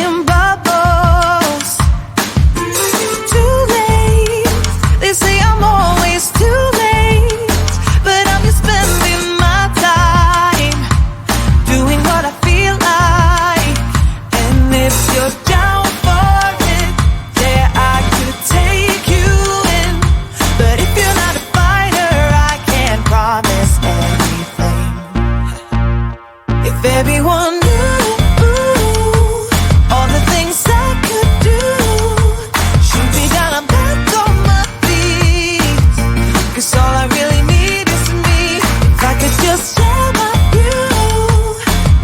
flying bubbles. Too late, they say I'm always too late, but I'm just spending my time doing what I feel like. And if you're down for it, yeah, I could take you in. But if you're not a fighter, I can't promise anything. If everyone knew all the things I could do, shoot me down, I'm back on my feet. 'Cause all I really need is me. If I could just share my view,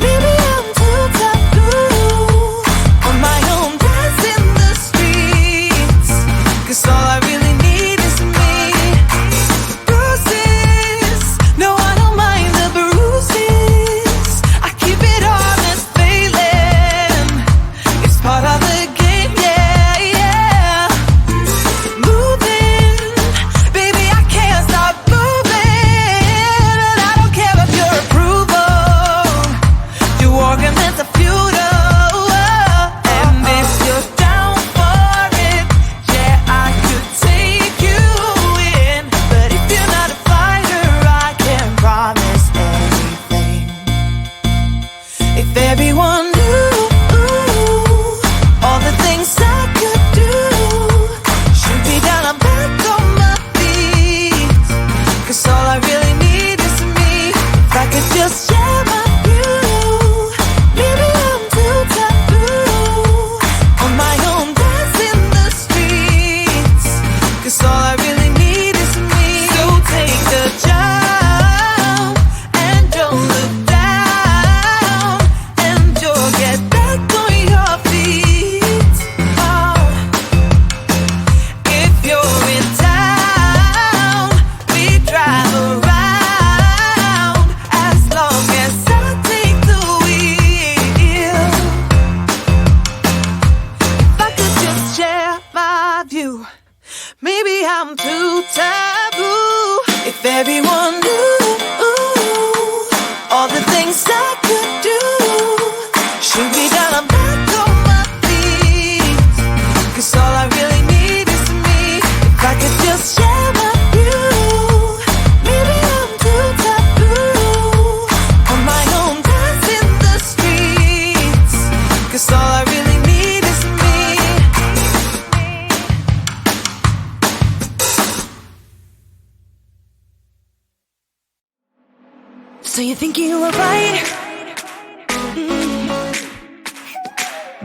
maybe I'm too taboo on my own, dance in the streets. 'Cause all I really need is me. Bruises, no, I don't mind the bruises. I keep it honest, failing. It's part of the game, yeah, yeah. Moving, baby, I can't stop moving. And I don't care of your approval. Your arguments are futile. And if you're down for it, yeah, I could take you in. But if you're not a fighter, I can't promise anything. If everyone knew all the things I could do, shoot me down, I'm back on my feet. 'Cause all I really need is me. If I could just share my view, maybe I'm too taboo on my own, dance in the streets. 'Cause all I really need is me. So take the jump and don't look down, and you'll get back on your feet. Oh, if you're in town, we drive around, as long as I take the wheel. If I could just share my view, maybe I'm too taboo. If everyone knew all the things I could do, shoot me down, I'm back on my feet. 'Cause all I really need is me. If I could just share my view, maybe I'm too taboo on my own, dance in the streets. 'Cause all I really need is me. So you think you were right?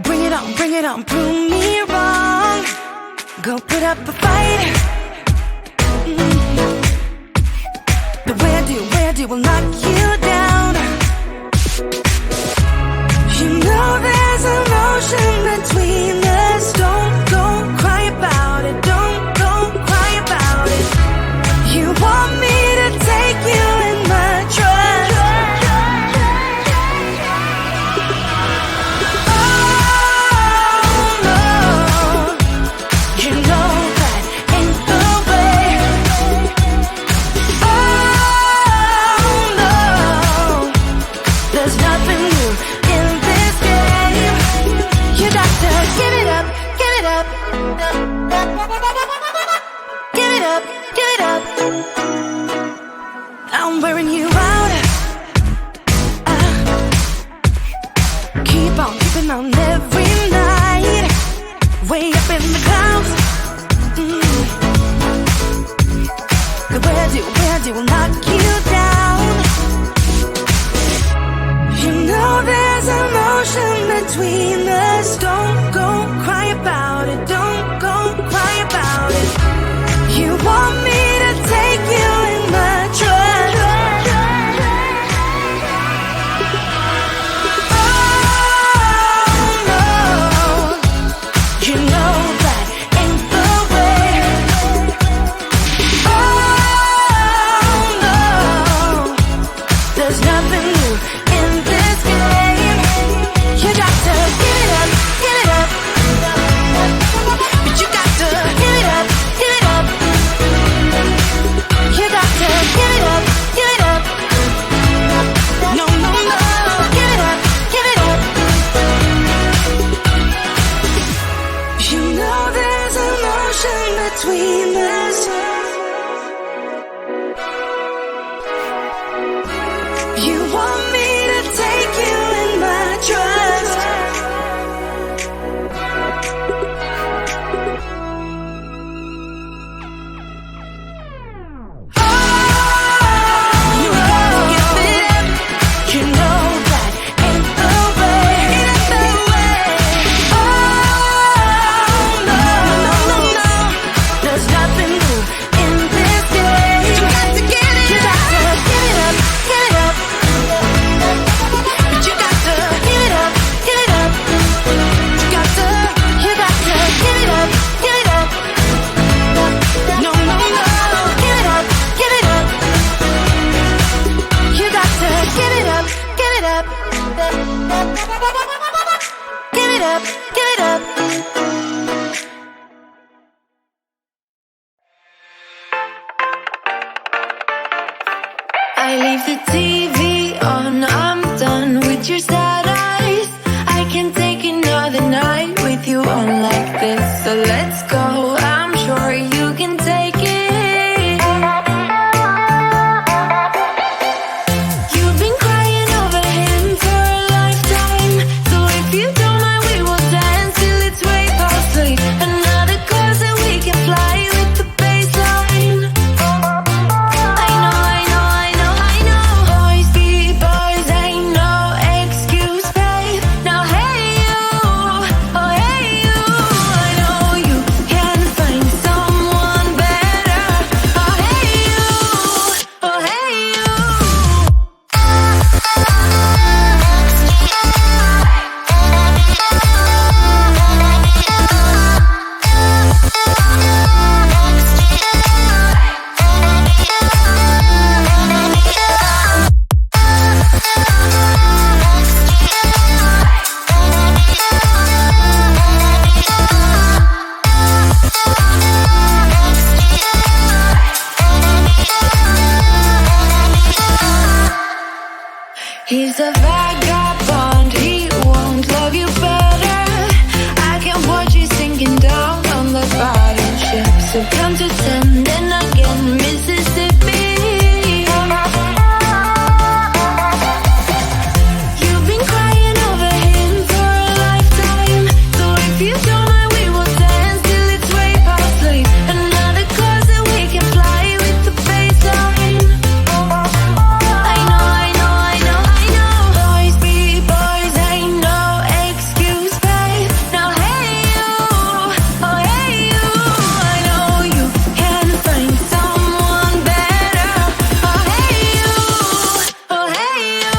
Bring it on, prove me wrong. Go put up a fight. But where do will knock you down? You know there's an ocean between us. Don't go cry about it. Don't go cry about it. You want me to take you in my trust. I'm wearing you out. Keep on keeping on every night, way up in the clouds. Where do will knock you down? You know there's an ocean between us. Don't go cry about it. Don't go cry about it. You want me to take you in my trust. Oh no, you know that ain't the way. Oh no, there's nothing new in this game. You got to give it up. it up, give it up. I leave the TV on, I'm done with your sad eyes. I can't take another night with you on like this. So let's go, I'm sure you can take it. You've been crying over him for a lifetime. So if you don't mind, we will dance till it's way past three. Another cause that we can fly with the baseline. I know, I know, I know, I know. Boys be boys, ain't no excuse, babe. Now hey you, oh hey you. I know you can find someone better. Oh hey you, oh hey you. He's a vagabond, he won't love you better. I can watch you sinking down on the bottom ship. So count to 10, then again, Mississippi. You've been crying over him for a lifetime. So if you don't mind, we will dance till it's way past three. Another cause that we can fly with the baseline. I know, I know, I know, I know. Boys be boys, ain't no excuse, babe. Now hey you, oh hey you. I know you can find someone better. Oh hey you, oh hey you.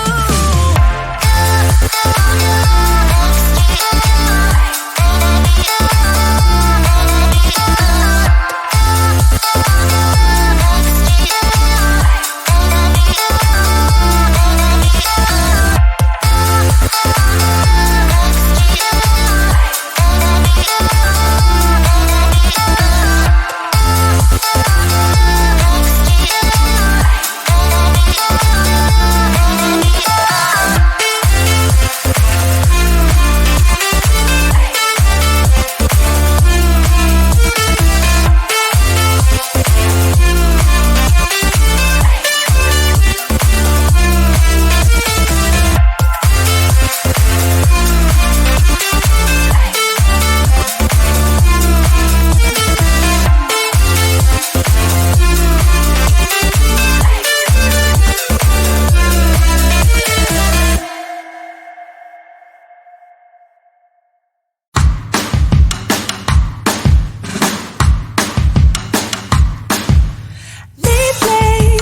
Lately,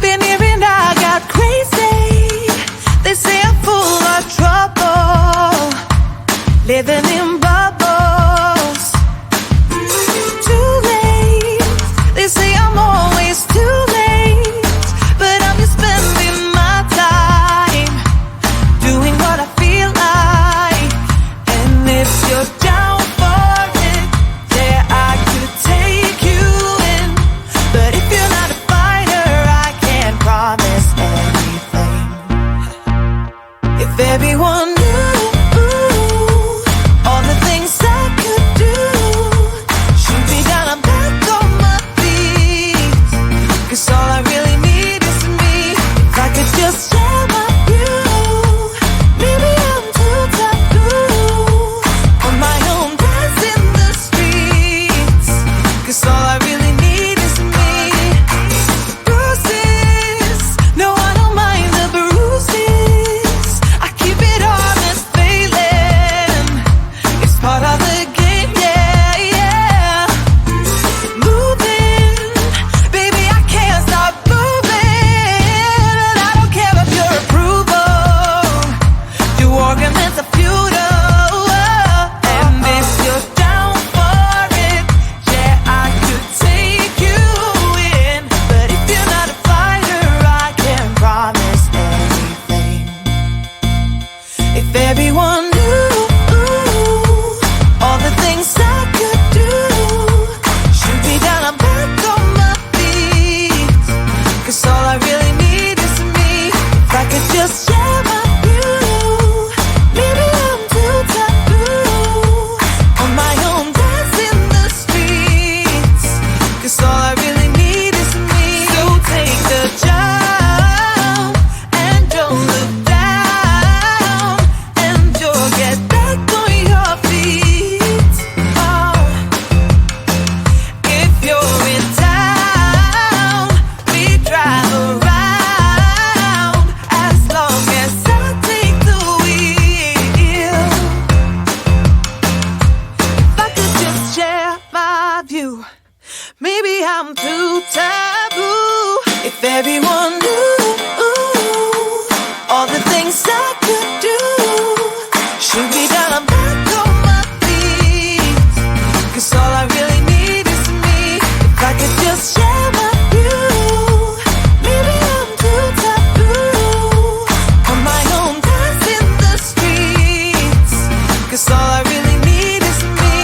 been hearing I got crazy. They say I'm full of trouble, living in bubbles. Too late, they say I'm always too late. But I'm just spending my time doing what I feel like. And if you're down for it, yeah, I could take you in. But if you're not a fighter, I can't promise anything. If everyone knew all the things I could do, shoot me down, I'm back on my feet. 'Cause all I really need is me. If I could just share my view, maybe I'm too taboo. On my Maybe I'm too taboo. If everyone knew all the things I could do, should be down, I'm back on my feet. 'Cause all I really need is me. If I could just share my view. Maybe I'm too taboo. On my own, dance in the streets. 'Cause all I really need is me.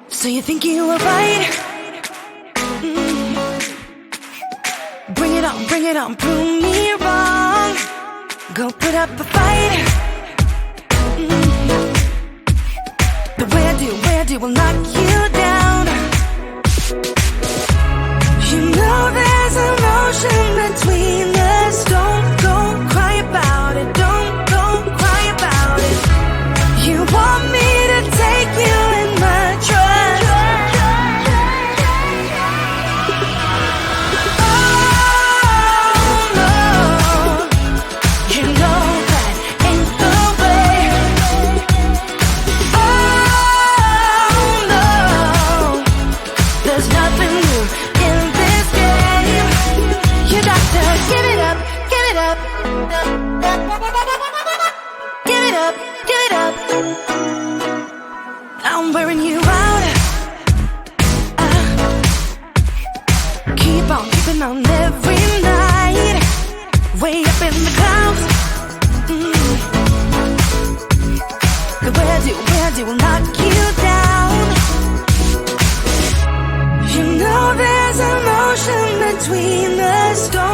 So you think you were right? Bring it on, prove me wrong. Go put up a fight. The where do will knock you down. You know there's emotion between us. Don't cry about it. Don't cry about it. You want me to take you in my trust. Give it up. I'm wearing you out. Keep on keeping on every night. Way up in the clouds. The where do will knock you down. You know there's emotion between us. Don't